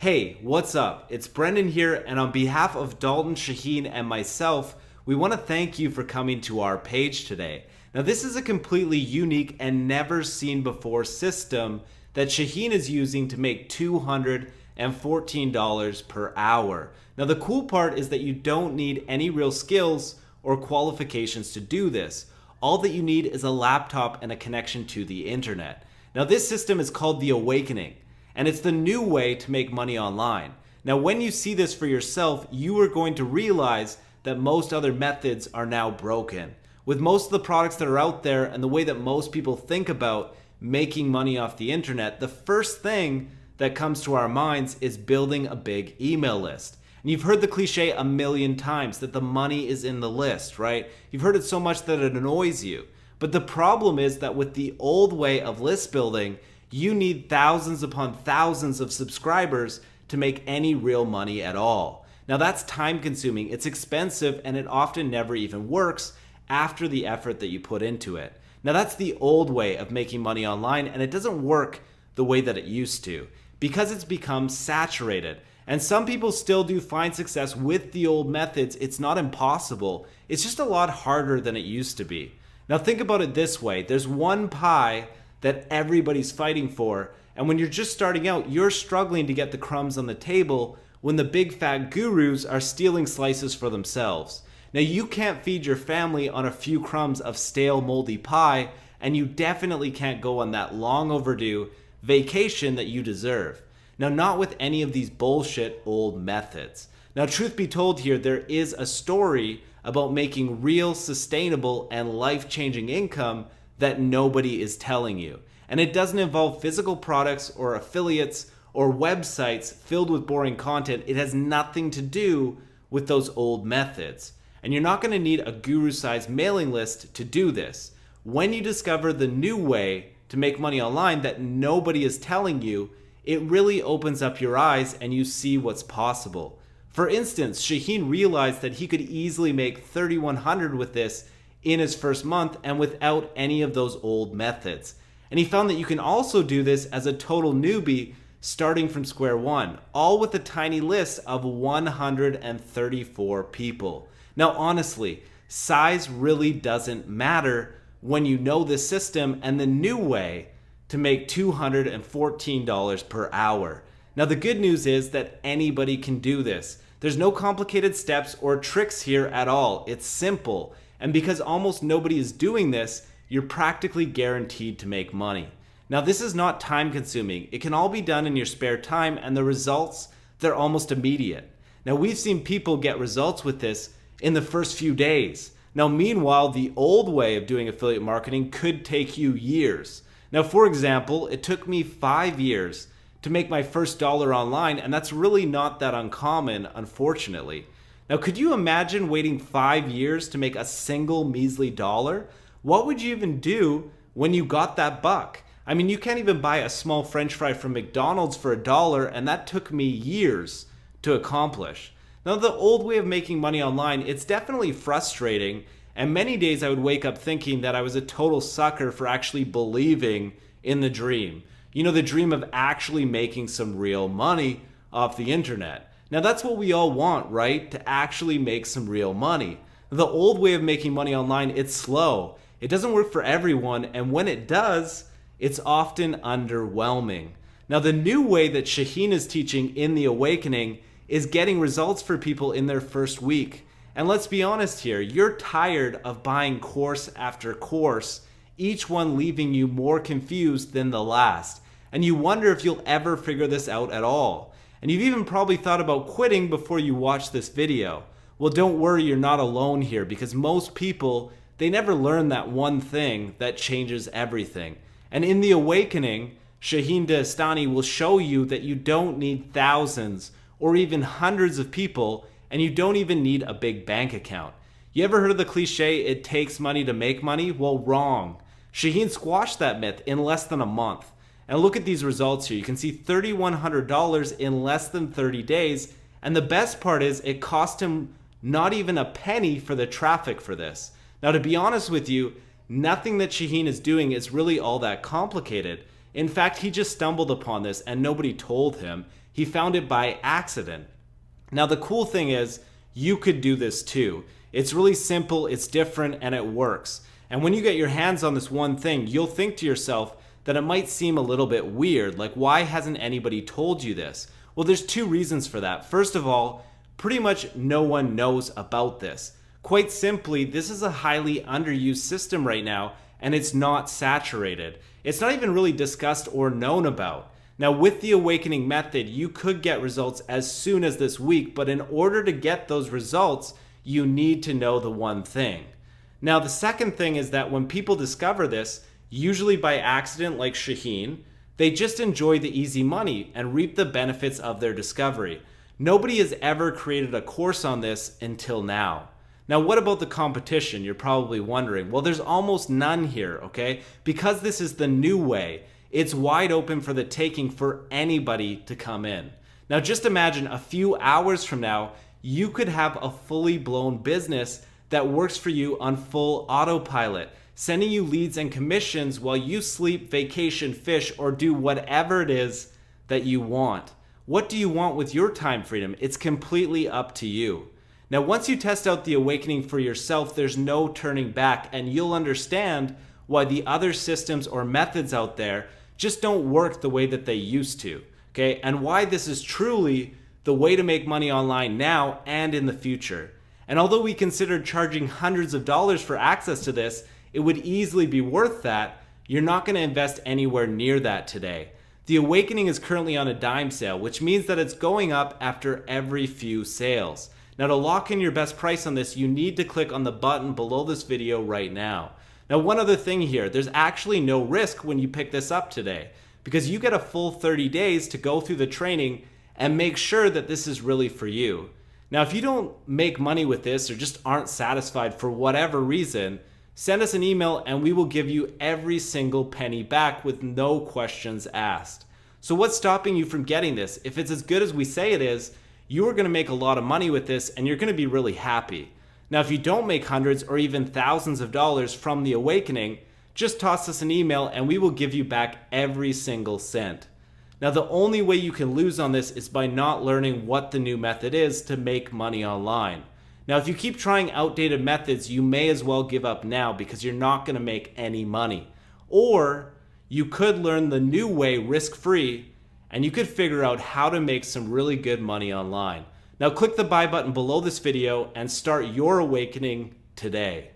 Hey, what's up? It's Brendan here, and on behalf of Dalton, Shaheen, and myself, we want to thank you for coming to our page today. Now, this is a completely unique and never seen before system that Shaheen is using to make $214 per hour. Now, the cool part is that you don't need any real skills or qualifications to do this. All that you need is a laptop and a connection to the internet. Now, this system is called The Awakening, and it's the new way to make money online. Now, when you see this for yourself, you are going to realize that most other methods are now broken. With most of the products that are out there and the way that most people think about making money off the internet, the first thing that comes to our minds is building a big email list. And you've heard the cliche a million times that the money is in the list, right? You've heard it so much that it annoys you. But the problem is that with the old way of list building, you need thousands upon thousands of subscribers to make any real money at all. Now, that's time consuming, it's expensive, and it often never even works after the effort that you put into it. Now, that's the old way of making money online, and it doesn't work the way that it used to because it's become saturated. And some people still do find success with the old methods. It's not impossible. It's just a lot harder than it used to be. Now, think about it this way. There's one pie that everybody's fighting for, and when you're just starting out, you're struggling to get the crumbs on the table when the big fat gurus are stealing slices for themselves. Now, you can't feed your family on a few crumbs of stale moldy pie, and you definitely can't go on that long overdue vacation that you deserve. Now, not with any of these bullshit old methods. Now, truth be told here, there is a story about making real, sustainable, and life-changing income that nobody is telling you. And it doesn't involve physical products or affiliates or websites filled with boring content. It has nothing to do with those old methods. And you're not going to need a guru-sized mailing list to do this. When you discover the new way to make money online that nobody is telling you, it really opens up your eyes and you see what's possible. For instance, Shaheen realized that he could easily make $3,100 with this in his first month and without any of those old methods. And he found that you can also do this as a total newbie starting from square one, all with a tiny list of 134 people. Now, honestly, size really doesn't matter when you know this system and the new way to make $214 per hour. Now, the good news is that anybody can do this. There's no complicated steps or tricks here at all. It's simple. And because almost nobody is doing this, you're practically guaranteed to make money. Now, this is not time consuming. It can all be done in your spare time, and the results, they're almost immediate. Now, we've seen people get results with this in the first few days. Now, meanwhile, the old way of doing affiliate marketing could take you years. Now, for example, it took me 5 years to make my first dollar online, and that's really not that uncommon, unfortunately. Now, could you imagine waiting 5 years to make a single measly dollar? What would you even do when you got that buck? I mean, you can't even buy a small French fry from McDonald's for $1, and that took me years to accomplish. Now, the old way of making money online, it's definitely frustrating, and many days I would wake up thinking that I was a total sucker for actually believing in the dream. You know, the dream of actually making some real money off the internet. Now, that's what we all want, right? To actually make some real money. The old way of making money online, it's slow. It doesn't work for everyone, and when it does, it's often underwhelming. Now, the new way that Shaheen is teaching in The Awakening is getting results for people in their first week. And let's be honest here, you're tired of buying course after course, each one leaving you more confused than the last. And you wonder if you'll ever figure this out at all. And you've even probably thought about quitting before you watch this video. Well, don't worry, you're not alone here, because most people, they never learn that one thing that changes everything. And in The Awakening, Shaheen Dastani will show you that you don't need thousands or even hundreds of people, and you don't even need a big bank account. You ever heard of the cliche, it takes money to make money? Well, wrong. Shaheen squashed that myth in less than a month. And look at these results here. You can see $3,100 in less than 30 days. And the best part is it cost him not even a penny for the traffic for this. Now, to be honest with you, nothing that Shaheen is doing is really all that complicated. In fact, he just stumbled upon this and nobody told him. He found it by accident. Now, the cool thing is, you could do this too. It's really simple, it's different, and it works. And when you get your hands on this one thing, you'll think to yourself that it might seem a little bit weird. Like, why hasn't anybody told you this? Well, there's two reasons for that. First of all, pretty much no one knows about this. Quite simply, this is a highly underused system right now, and it's not saturated. It's not even really discussed or known about. Now, with the awakening method, you could get results as soon as this week, but in order to get those results, you need to know the one thing. Now, the second thing is that when people discover this, usually by accident like Shaheen, they just enjoy the easy money and reap the benefits of their discovery. Nobody has ever created a course on this until now. Now, what about the competition? You're probably wondering. Well, there's almost none here, okay? Because this is the new way, it's wide open for the taking for anybody to come in. Now, just imagine a few hours from now, you could have a fully blown business that works for you on full autopilot, sending you leads and commissions while you sleep, vacation, fish, or do whatever it is that you want. What do you want with your time freedom? It's completely up to you. Now, once you test out the awakening for yourself, there's no turning back, and you'll understand why the other systems or methods out there just don't work the way that they used to, okay? And why this is truly the way to make money online now and in the future. And although we considered charging hundreds of dollars for access to this, it would easily be worth that. You're not going to invest anywhere near that today. The awakening is currently on a dime sale, which means that it's going up after every few sales. Now, to lock in your best price on this, you need to click on the button below this video right now. Now, one other thing here, there's actually no risk when you pick this up today, because you get a full 30 days to go through the training and make sure that this is really for you. Now, if you don't make money with this or just aren't satisfied for whatever reason, send us an email and we will give you every single penny back with no questions asked. So what's stopping you from getting this? If it's as good as we say it is, you are going to make a lot of money with this and you're going to be really happy. Now, if you don't make hundreds or even thousands of dollars from the awakening, just toss us an email and we will give you back every single cent. Now, the only way you can lose on this is by not learning what the new method is to make money online. Now, if you keep trying outdated methods, you may as well give up now because you're not going to make any money. Or you could learn the new way risk-free and you could figure out how to make some really good money online. Now, click the buy button below this video and start your awakening today.